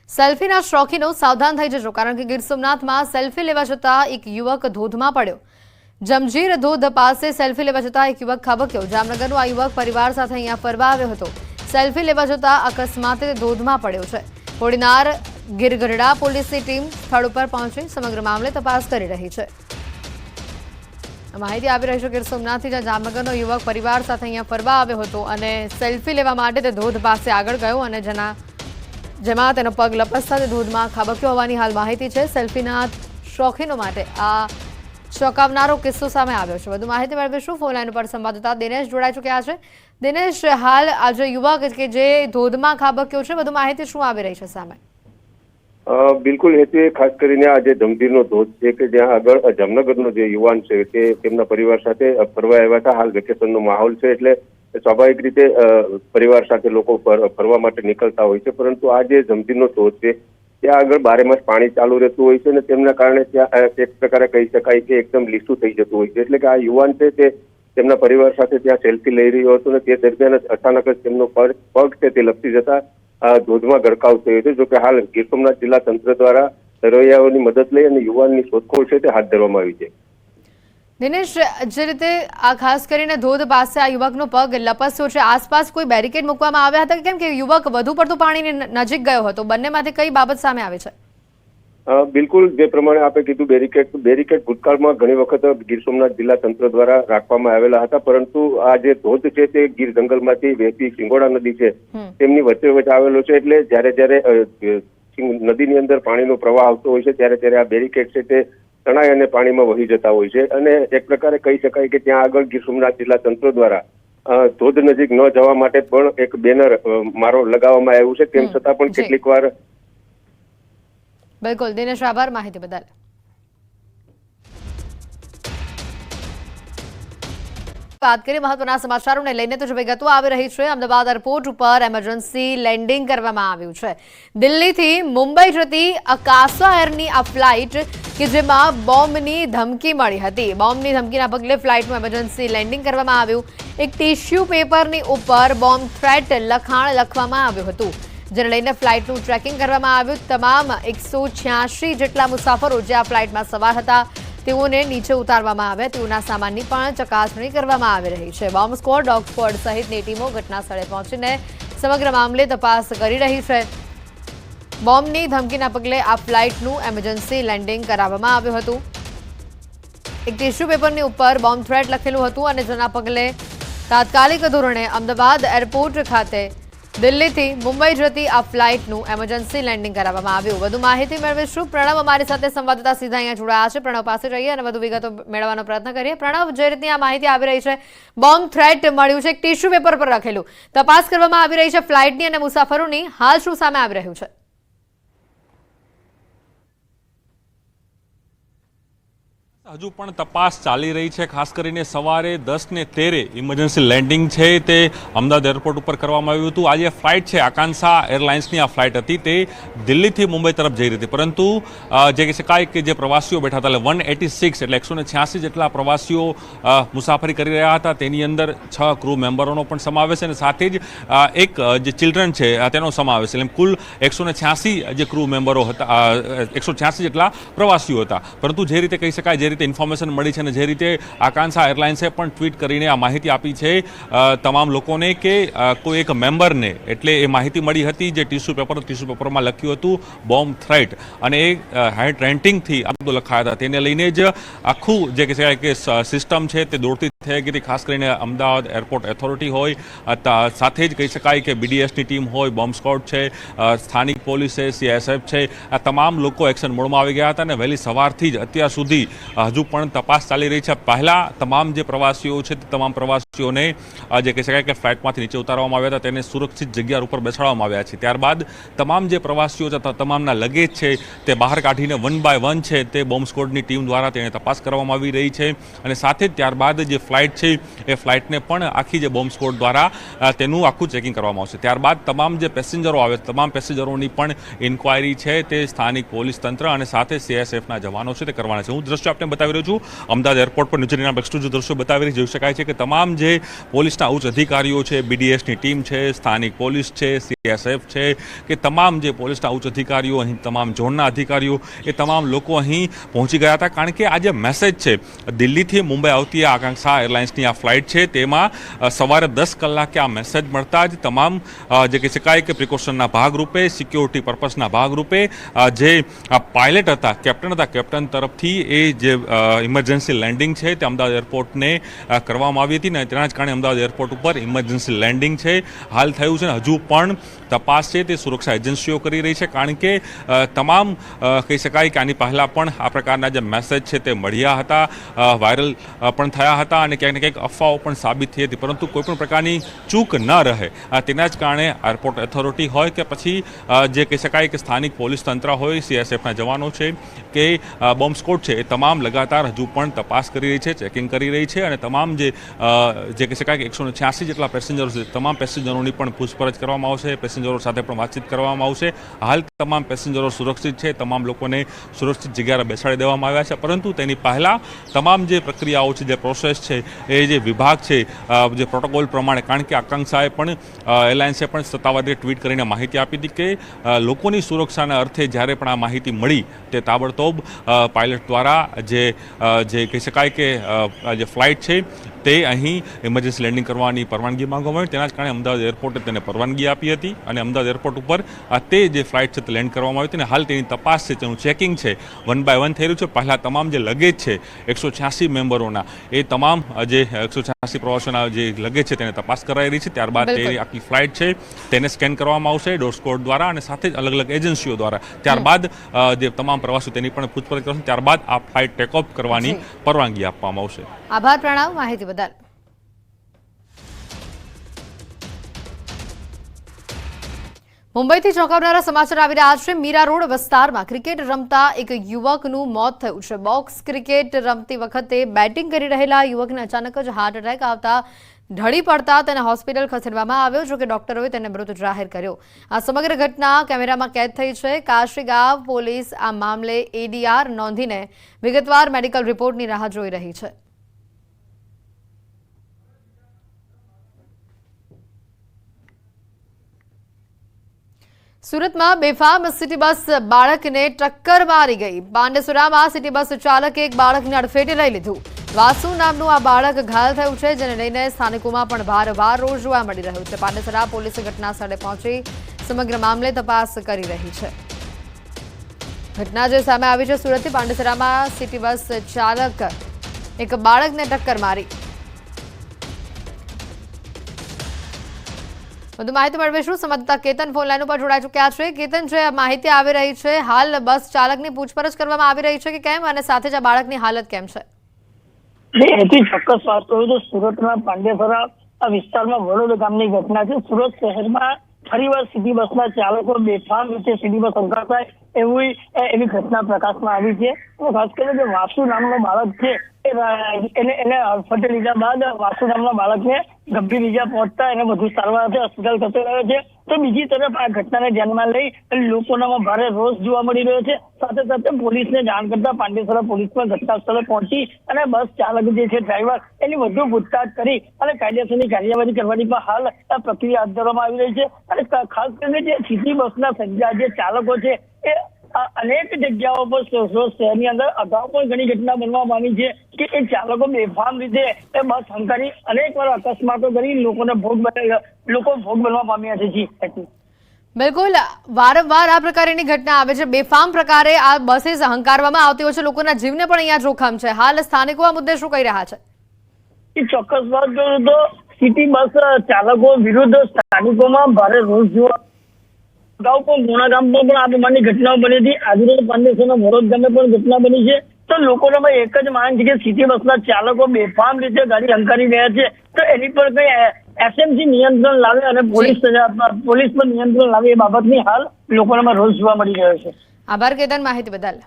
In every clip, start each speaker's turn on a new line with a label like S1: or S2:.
S1: સેલ્ફીના શોખીનો સાવધાન થઈ જજો, કારણ કે ગીર સોમનાથમાં સેલ્ફી લેવા જતા એક યુવક ધોધમાં પડ્યો। જમજીર ધોધ પાસે સેલ્ફી લેવા જતા એક યુવક ખાબક્યો। જામનગરનો આ યુવક પરિવાર સાથે અહીંયા ફરવા આવ્યો હતો। સેલ્ફી લેવા જતા અકસ્માતે ધોધમાં પડ્યો છે। કોડીનાર ગીરગઢડા પોલીસની ટીમ સ્થળ ઉપર પહોંચી સમગ્ર મામલે તપાસ કરી રહી છે। માહિતી આપી રહી છે ગીર સોમનાથથી, જ્યાં જામનગરનો યુવક પરિવાર સાથે અહીંયા ફરવા આવ્યો હતો અને સેલ્ફી લેવા માટે તે ધોધ પાસે આગળ ગયો અને જેમાં તેનો પગ લપસતા તે ધોધમાં ખાબક્યો હોવાની હાલ માહિતી છે। સેલ્ફીના શોખીનો માટે આ ચોંકાવનારો કિસ્સો સામે આવ્યો છે। વધુ માહિતી મેળવીશું। ફોન લાઈન પર સંવાદદાતા દિનેશ જોડાઈ ચૂક્યા છે। દિનેશ, હાલ આજે યુવક કે જે ધોધમાં ખાબક્યો છે, વધુ માહિતી શું આવી રહી છે સામે?
S2: બિલકુલ હેતુ ખાસ કરીને આ જે જમજીરનો ધોધ છે કે જ્યાં આગળ જામનગરનો જે યુવાન છે તે તેમના પરિવાર સાથે ફરવા આવ્યા હતા। હાલ વેકેશનનો માહોલ છે એટલે સ્વાભાવિક રીતે પરિવાર સાથે લોકો ફરવા માટે નીકળતા હોય છે, પરંતુ આ જે જમજીરનો ધોધ છે ત્યાં આગળ બારેમાસ પાણી ચાલુ રહેતું હોય છે અને તેમના કારણે ત્યાં એક પ્રકારે કહી શકાય કે એકદમ લીસું થઈ જતું હોય છે। એટલે કે આ યુવાન છે તે તેમના પરિવાર સાથે ત્યાં સેલ્ફી લઈ રહ્યો હતો અને તે દરમિયાન અચાનક જ તેમનો પગ છે તે લપસી જતા ધોધમાં ગરકાવ થયો છે। જોકે હાલ ગીર સોમનાથ જિલ્લા તંત્ર દ્વારા તરવૈયાઓની મદદ લઈ અને યુવાનની શોધખોળ છે તે હાથ ધરવામાં આવી છે।
S1: દિનેશ, જે રીતે આ ખાસ કરીને ધોધ પાસે આ યુવકનો પગ લપસ્યો છે, આસપાસ કોઈ બેરિકેડ મૂકવામાં આવ્યા હતા કે કેમ, કે યુવક વધુ પડતું પાણીની નજીક ગયો હતો? બંનેમાંથી કઈ બાબત સામે આવે છે?
S2: બિલકુલ જે પ્રમાણે આપે કીધું, બેરિકેડ ભૂતકાળમાં ઘણી વખત ગીર સોમનાથ જિલ્લા તંત્ર દ્વારા રાખવામાં આવેલા હતા, પરંતુ આ જે ધોધ છે તે ગીર જંગલમાંથી વહેતી સિંગોડા નદી છે તેમની વચ્ચે આવેલો છે। એટલે જ્યારે નદીની અંદર પાણીનો પ્રવાહ આવતો હોય છે ત્યારે આ બેરિકેડ છે તે તણાઈ અને પાણીમાં વહી જતા હોય છે અને એક પ્રકારે કહી શકાય કે ત્યાં આગળ ગીર સોમનાથ જિલ્લા તંત્ર દ્વારા ધોધ નજીક ન જવા માટે પણ એક બેનર મારો લગાવવામાં આવ્યું છે। તેમ છતાં પણ કેટલીક વાર
S1: બિલકુલ દિનેશ, આભાર માહિતી બદલ। વાત કરીએ મહત્વના સમાચારોને લઈને તો વિગતો આવી રહી છે। અમદાવાદ એરપોર્ટ ઉપર એમરજન્સી લેન્ડિંગ કરવામાં આવ્યું છે। દિલ્હીથી મુંબઈ જતી અકાશા એરની આ ફ્લાઇટ કે જેમાં બોમ્બની ધમકી મળી હતી, બોમ્બની ધમકીના પગલે ફ્લાઇટનું એમરજન્સી લેન્ડિંગ કરવામાં આવ્યું। એક ટિશ્યુ પેપરની ઉપર બોમ્બ થ્રેટ લખાણ લખવામાં આવ્યું હતું, જેને લઈને ફ્લાઇટનું ટ્રેકિંગ કરવામાં આવ્યું। તમામ 186 જેટલા મુસાફરો જે આ ફ્લાઇટમાં સવાર હતા તેઓને નીચે ઉતારવામાં આવ્યા। તેઓના સામાનની પણ ચકાસણી કરવામાં આવી રહી છે। બોમ્બ સ્ક્વોડ, ડોગ સ્ક્વોડ સહિતની ટીમો ઘટના સ્થળે પહોંચીને સમગ્ર મામલે તપાસ કરી રહી છે। બોમ્બની ધમકીના પગલે આ ફ્લાઇટનું એમરજન્સી લેન્ડિંગ કરાવવામાં આવ્યું હતું। એક ટિશ્યુ પેપરની ઉપર બોમ્બ થ્રેટ લખેલું હતું અને જેના પગલે તાત્કાલિક ધોરણે અમદાવાદ એરપોર્ટ ખાતે દિલ્હીથી મુંબઈ જતી આ ફ્લાઇટનું એમરજન્સી લેન્ડિંગ કરાવવામાં આવ્યું। વધુ માહિતી મેળવીશું। પ્રણવ અમારી સાથે સંવાદદાતા સીધા અહીંયા જોડાયા છે। પ્રણવ પાસે જઈએ અને વધુ વિગતો મેળવવાનો પ્રયત્ન કરીએ। પ્રણવ, જે રીતની આ માહિતી આવી રહી છે, બોમ્બ થ્રેટ મળ્યું છે, એક ટિશ્યુ પેપર પર લખેલું, તપાસ કરવામાં આવી રહી છે ફ્લાઇટની અને મુસાફરોની, હાલ શું સામે આવી રહ્યું છે?
S3: હજુ પણ તપાસ ચાલી રહી છે। ખાસ કરીને સવારે 10:13 ઇમરજન્સી લેન્ડિંગ છે તે અમદાવાદ એરપોર્ટ ઉપર કરવામાં આવ્યું હતું। આજે ફ્લાઇટ છે આકાંક્ષા એરલાઇન્સની આ ફ્લાઇટ હતી, તે દિલ્હીથી મુંબઈ તરફ જઈ રહી હતી, પરંતુ જે કહી શકાય કે જે પ્રવાસીઓ બેઠા હતા, એટલે 186 એટલે 186 જેટલા પ્રવાસીઓ મુસાફરી કરી રહ્યા હતા, તેની અંદર 6 ક્રૂ મેમ્બરોનો પણ સમાવેશ છે અને સાથે જ એક જે ચિલ્ડ્રન છે તેનો સમાવેશ છે। એટલે કુલ 186 જે ક્રૂ મેમ્બરો હતા, 186 જેટલા પ્રવાસીઓ હતા। પરંતુ જે રીતે કહી શકાય, જે રીતે ઇન્ફોર્મેશન મળી છે અને જે રીતે આકાંક્ષા એરલાઇન્સે પણ ટ્વીટ કરીને આ માહિતી આપી છે તમામ લોકોને કે કોઈ એક મેમ્બરને, એટલે એ માહિતી મળી હતી જે ટિશ્યુ પેપરમાં લખ્યું હતું બોમ્બ થ્રેટ, અને એ હેડ રેન્ટિંગથી આ બધું લખાયા હતા, તેને લઈને જ આખું જે કહી શકાય કે સિસ્ટમ છે તે દોડતી થઈ ગઈ હતી। ખાસ કરીને અમદાવાદ એરપોર્ટ ઓથોરિટી હોય, સાથે જ કહી શકાય કે BDSની ટીમ હોય, બોમ્બ સ્ક્વોડ છે, સ્થાનિક પોલીસ છે, CSF છે, આ તમામ લોકો એક્શન મોડમાં આવી ગયા હતા અને વહેલી સવારથી જ અત્યાર સુધી હજુ પણ તપાસ ચાલી રહી છે। પહેલા તમામ જે પ્રવાસીઓ છે તે તમામ પ્રવાસીઓને જે કહી શકાય કે ફ્લાઇટમાંથી નીચે ઉતારવામાં આવ્યા હતા, તેને સુરક્ષિત જગ્યા ઉપર બેસાડવામાં આવ્યા છે। ત્યારબાદ તમામ જે પ્રવાસીઓ છે તમામના લગેજ છે તે બહાર કાઢીને 1 બાય 1 છે તે બોમ્બ સ્ક્વોડની ટીમ દ્વારા તેને તપાસ કરવામાં આવી રહી છે અને સાથે જ ત્યારબાદ જે ફ્લાઇટ છે એ ફ્લાઇટને પણ આખી જે બોમ્બ સ્ક્વોડ દ્વારા તેનું આખું ચેકિંગ કરવામાં આવશે। ત્યારબાદ તમામ જે પેસેન્જરો આવે, તમામ પેસેન્જરોની પણ ઇન્ક્વાયરી છે તે સ્થાનિક પોલીસ તંત્ર અને સાથે CSFના જવાનો છે તે કરવાના છે। હું દ્રશ્ય આપને બતાવી રહ્યો છું અમદાવાદ એરપોર્ટ પર નીચેના એક્સક્લુઝિવ દ્રશ્યો બતાવી રહી જોઈ શકાય છે કે તમામ જે પોલીસના ઉચ્ચ અધિકારીઓ છે, BDSની ટીમ છે, સ્થાનિક પોલીસ છે, CSF છે કે તમામ જે પોલીસના ઉચ્ચ અધિકારીઓ, અહીં તમામ ઝોનના અધિકારીઓ, એ તમામ લોકો અહીં પહોંચી ગયા હતા. કારણ કે આ જે મેસેજ છે, દિલ્હીથી મુંબઈ આવતી આ આકાંક્ષા એરલાઇન્સની આ ફ્લાઇટ છે, તેમાં સવારે 10 કલાકે આ મેસેજ મળતા જ તમામ જે કહી શકાય કે પ્રિકોશનના ભાગરૂપે, સિક્યોરિટી પર્પસના ભાગરૂપે જે પાયલટ હતા, કેપ્ટન તરફથી એ જે ઇમરજન્સી લેન્ડિંગ છે તે અમદાવાદ એરપોર્ટને કરવામાં આવી હતી અને તેના જ કારણે અમદાવાદ એરપોર્ટ ઉપર ઇમરજન્સી લેન્ડિંગ છે હાલ થયું છે. હજુ પણ તપાસ છે તે સુરક્ષા એજન્સીઓ કરી રહી છે, કારણ કે તમામ કહી શકાય કે આની પહેલાં પણ આ પ્રકારના જે મેસેજ છે તે મળ્યા હતા, વાયરલ પણ થયા હતા અને ક્યાંક ને ક્યાંક અફવાઓ પણ સાબિત થઈ હતી. પરંતુ કોઈપણ પ્રકારની ચૂક ન રહે તેના જ કારણે એરપોર્ટ ઓથોરિટી હોય કે પછી જે કહી શકાય કે સ્થાનિક પોલીસ તંત્ર હોય, CSFના જવાનો છે કે બોમ્બ સ્કોડ છે, એ તમામ લગાતાર હજુ પણ તપાસ કરી રહી છે, ચેકિંગ કરી રહી છે અને તમામ જે કહી શકાય કે 186 જેટલા પેસેન્જરો છે, તમામ પેસેન્જરોની પણ પૂછપરછ કરવામાં આવશે, પેસેન્જરો સાથે પણ વાતચીત કરવામાં આવશે. હાલ તમામ પેસેન્જરો સુરક્ષિત છે, તમામ લોકોને સુરક્ષિત જગ્યાએ બેસાડી દેવામાં આવ્યા છે. પરંતુ તેની પહેલાં તમામ જે પ્રક્રિયાઓ છે, જે પ્રોસેસ છે, એ જે વિભાગ છે, જે પ્રોટોકોલ પ્રમાણે, કારણ કે આકાંક્ષાએ પણ એરલાઇન્સે પણ સત્તાવારે ટ્વીટ કરીને માહિતી આપી હતી કે લોકોની સુરક્ષાના અર્થે જ્યારે પણ આ માહિતી મળી તે તાબડતોબ પાયલટ દ્વારા જે કહી શકાય કે જે ફ્લાઇટ છે તે અહીં ઇમરજન્સી લેન્ડિંગ કરવાની પરવાનગી માંગવામાં આવી. તેના જ કારણે અમદાવાદ એરપોર્ટે તેને પરવાનગી આપી હતી અને અમદાવાદ એરપોર્ટ ઉપર તે જે ફ્લાઇટ છે તે લેન્ડ કરવામાં આવી હતી અને હાલ તેની તપાસ છે, તેનું ચેકિંગ છે, 1 by 1 થઈ રહ્યું છે. પહેલાં તમામ જે લગેજ છે 186 મેમ્બરોના, એ તમામ જે 186 પ્રવાસીઓના જે લગેજ છે તેને તપાસ કરાઈ રહી છે. ત્યારબાદ તે આખી ફ્લાઇટ છે તેને સ્કેન કરવામાં આવશે ડોર સ્કોડ દ્વારા અને સાથે જ અલગ અલગ એજન્સીઓ દ્વારા. ત્યારબાદ જે તમામ પ્રવાસીઓ તેની પણ પૂછપરછ કરશે. ત્યારબાદ આ ફ્લાઇટ ટેક ઓફ કરવાની પરવાનગી આપવામાં આવશે.
S1: આભાર પ્રણામ માહિતી બદલ. મુંબઈથી ચોંકાવનારા સમાચાર આવી રહ્યા છે. મીરા રોડ વિસ્તારમાં ક્રિકેટ રમતા એક યુવકનું મોત થયું છે. બોક્સ ક્રિકેટ રમતી વખતે બેટિંગ કરી રહેલા યુવકને અચાનક જ હાર્ટ એટેક આવતા ઢળી પડતા તેને હોસ્પિટલ ખસેડવામાં આવ્યો, જો કે ડોક્ટરોએ તેને મૃત જાહેર કર્યો. આ સમગ્ર ઘટના કેમેરામાં કેદ થઈ છે. કાશીગાંવ પોલીસ આ મામલે ADR નોંધીને વિગતવાર મેડિકલ રિપોર્ટની રાહ જોઈ રહી છે. સુરતમાં બેફામ સિટી બસ બાળકને ટક્કર મારી ગઈ. પાંડેસરામાં સિટી બસ ચાલકે એક બાળકને અડફેટે લઈ લીધું. વાસુ નામનું આ બાળક ઘાયલ થયું છે, જેને લઈને સ્થાનિકોમાં પણ ભારોભાર રોષ જોવા મળી રહ્યો છે. પાંડેસરા પોલીસે ઘટના સ્થળે પહોંચી સમગ્ર મામલે તપાસ કરી રહી છે. ઘટના જે સામે આવી છે સુરતથી, પાંડેસરામાં સિટી બસ ચાલક એક બાળકને ટક્કર મારી. વધુ માહિતી મેળવીશું. સંવાદદાતા કેતન ફોન લાઈન ઉપર જોડાઈ ચૂક્યા છે. કેતન, જે માહિતી આવી રહી છે, હાલ બસ ચાલકની પૂછપરછ કરવામાં આવી રહી છે કે કેમ, અને સાથે જ આ બાળકની હાલત કેમ છે?
S4: એથી ચોક્કસ વાત કરું તો સુરતના પાંડેસરા વિસ્તારમાં વડોદ ગામની ઘટના છે. સુરત શહેરમાં ફરીવાર સિટી બસના ચાલકો બેફામ રીતે સિટી બસ સંકળાય એવી ઘટના પ્રકાશમાં આવી છે. ખાસ કરીને જે વાસુ નામનો બાળક છે એને અડફેટે લીધા બાદ વાસુ નામના બાળકને ગંભીર ઈજા પહોંચતા એને વધુ સારવાર અર્થે હોસ્પિટલ ખસેડાયો છે. તો બીજી તરફ આ ઘટનાને ધ્યાનમાં લઈ લોકોનામાં ભારે રોષ જોવા મળી રહ્યો છે. સાથે સાથે પોલીસને જાણ કરતા પાંડેસરા પોલીસ પણ ઘટના સ્થળે પહોંચી અને બસ ચાલક જે છે ડ્રાઈવર એની વધુ પૂછતાછ કરી અને કાયદેસરની કાર્યવાહી કરવાની પણ હાલ પ્રક્રિયા હાથ ધરવામાં આવી રહી છે. અને ખાસ કરીને જે સિટી બસના સજ્જા જે ચાલકો છે એ અનેક જગ્યાઓ પર શહેરની અંદર અગાઉ પણ ઘણી ઘટના બનવા આવી છે કે એ ચાલકો બેફામ રીતે એ બસ હંકારી અનેક વાર અકસ્માતો કરી લોકો ભોગ બનવા પામ્યા છે. જી
S1: બિલકુલ, વારંવાર આ પ્રકારની ઘટના આવે છે. બેફામ પ્રકારે આ બસે હંકારવામાં આવતી હોય છે. લોકોના જીવને પણ અહીંયા જોખમ છે. હાલ સ્થાનિકો આ મુદ્દે શું કહી રહ્યા છે?
S4: એ ચોક્કસ વાત કરું તો સિટી બસ ચાલકો વિરુદ્ધ સ્થાનિકોમાં ભારે રોષ જોવા અગાઉ પણ ગુણા ગામમાં પણ આ પ્રમાણની ઘટનાઓ બની હતી. આજરોજ પાંડેસરાના વડોદ ગામે પણ ઘટના બની છે. તો લોકોનામાં એક જ માંગ છે કે સિટી બસના ચાલકો બેફામ રીતે ગાડી હંકારી રહ્યા છે તો એની પર કઈ SMC નિયંત્રણ લાવે અને પોલીસ પર નિયંત્રણ લાવે એ બાબતની હાલ લોકોનામાં રોષ જોવા મળી રહ્યો છે.
S1: આભાર કેતન માહિતી બદલ.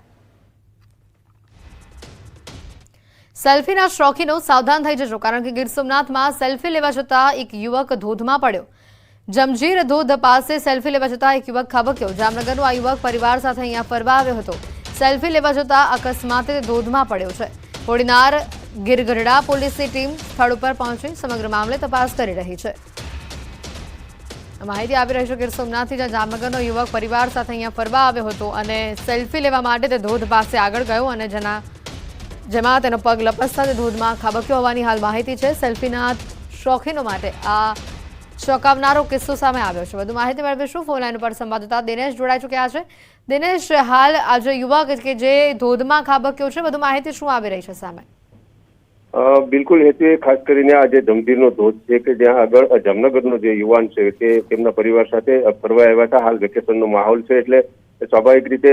S1: સેલ્ફીના શોખીનો સાવધાન થઈ જજો, કારણ કે ગીર સોમનાથમાં સેલ્ફી લેવા જતા એક યુવક ધોધમાં પડ્યો. જમજીર ધોધ પાસે સેલ્ફી લેવા જતા એક યુવક ખાબક્યો. જામનગરનો આ યુવક પરિવાર સાથે અહીંયા ફરવા આવ્યો હતો. સેલ્ફી લેવા જતા અકસ્માતે ધોધમાં પડ્યો છે. કોડીનાર ગીર ગઢડા પોલીસની ટીમ સ્થળ ઉપર પહોંચી સમગ્ર મામલે તપાસ કરી રહી છે. માહિતી આપી રહી છે ગીર સોમનાથથી, જ્યાં જામનગરનો યુવક પરિવાર સાથે અહીંયા ફરવા આવ્યો હતો અને સેલ્ફી લેવા માટે તે ધોધ પાસે આગળ ગયો અને જેમાં તેનો પગ લપસતા તે ધોધમાં ખાબક્યો હોવાની હાલ માહિતી છે. સેલ્ફીના શોખીનો માટે આ ચોંકાવનારો કિસ્સો સામે આવ્યો છે. વધુ માહિતી મેળવીશું. ફોન લાઈન પર સંવાદદાતા દિનેશ જોડાઈ ચૂક્યા છે. દિનેશ, હાલ આજે યુવક કે જે ધોધમાં ખાબક્યો છે, વધુ માહિતી શું આવી રહી છે સામે?
S2: બિલકુલ હેતુ ખાસ કરીને આ જે જમદીરનો ધોધ છે કે જ્યાં આગળ જામનગરનો જે યુવાન છે તે તેમના પરિવાર સાથે ફરવા આવ્યા હતા. હાલ વેકેશનનો માહોલ છે એટલે સ્વાભાવિક રીતે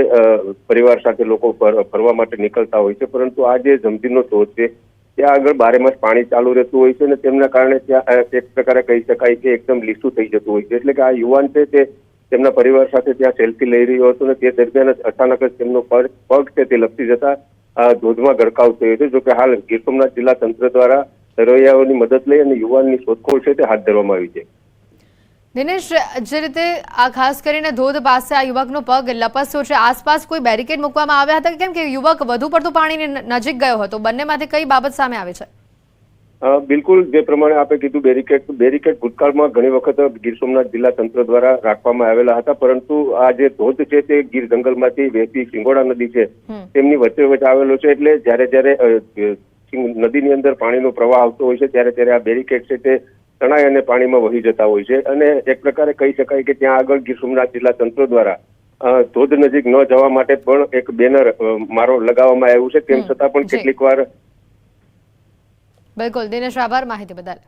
S2: પરિવાર સાથે લોકો ફરવા માટે નીકળતા હોય છે, પરંતુ આ જે જમદીરનો ધોધ છે ત્યાં આગળ બારેમાસ પાણી ચાલુ રહેતું હોય છે અને તેમના કારણે ત્યાં એક પ્રકારે કહી શકાય કે એકદમ લીસું થઈ જતું હોય છે. એટલે કે આ યુવાન છે તે તેમના પરિવાર સાથે ત્યાં સેલ્ફી લઈ રહ્યો હતો અને તે દરમિયાન અચાનક જ તેમનો પગ છે તે લપસી જતા ધોધમાં ગરકાવ થયો છે. જોકે હાલ ગીર સોમનાથ જિલ્લા તંત્ર દ્વારા તરવૈયાઓની મદદ લઈ અને યુવાનની શોધખોળ છે તે હાથ ધરવામાં આવી છે.
S1: દિનેશ, જે રીતે આ ખાસ કરીને ધોધ પાસે આ યુવકનો પગ લપસ્યો છે, આસપાસ કોઈ બેરિકેડ મૂકવામાં આવ્યા હતા? કેમ કે યુવક વધુ પડતું પાણીની નજીક ગયો હતો? બંનેમાંથી કઈ બાબત સામે આવે છે?
S2: બિલકુલ જે પ્રમાણે આપે કીધું, બેરિકેડ ભૂતકાળમાં ઘણી વખત ગીર સોમનાથ જિલ્લા તંત્ર દ્વારા રાખવામાં આવેલા હતા, પરંતુ આ જે ધોધ છે તે ગીર જંગલમાંથી વહેતી શિંગોડા નદી છે તેમની વચ્ચે આવેલો છે. એટલે જ્યારે નદીની અંદર પાણીનો પ્રવાહ આવતો હોય છે ત્યારે આ બેરિકેડ છે તે તણાઈ અને પાણીમાં વહી જતા હોય છે. અને એક પ્રકારે કહી શકાય કે ત્યાં આગળ ગીર સોમનાથ જિલ્લા તંત્ર દ્વારા ધોધ નજીક ન જવા માટે પણ એક બેનર મારો લગાવવામાં આવ્યું છે. તેમ છતાં પણ કેટલીક વાર.
S1: બિલકુલ દિનેશ, આભાર માહિતી બદલ.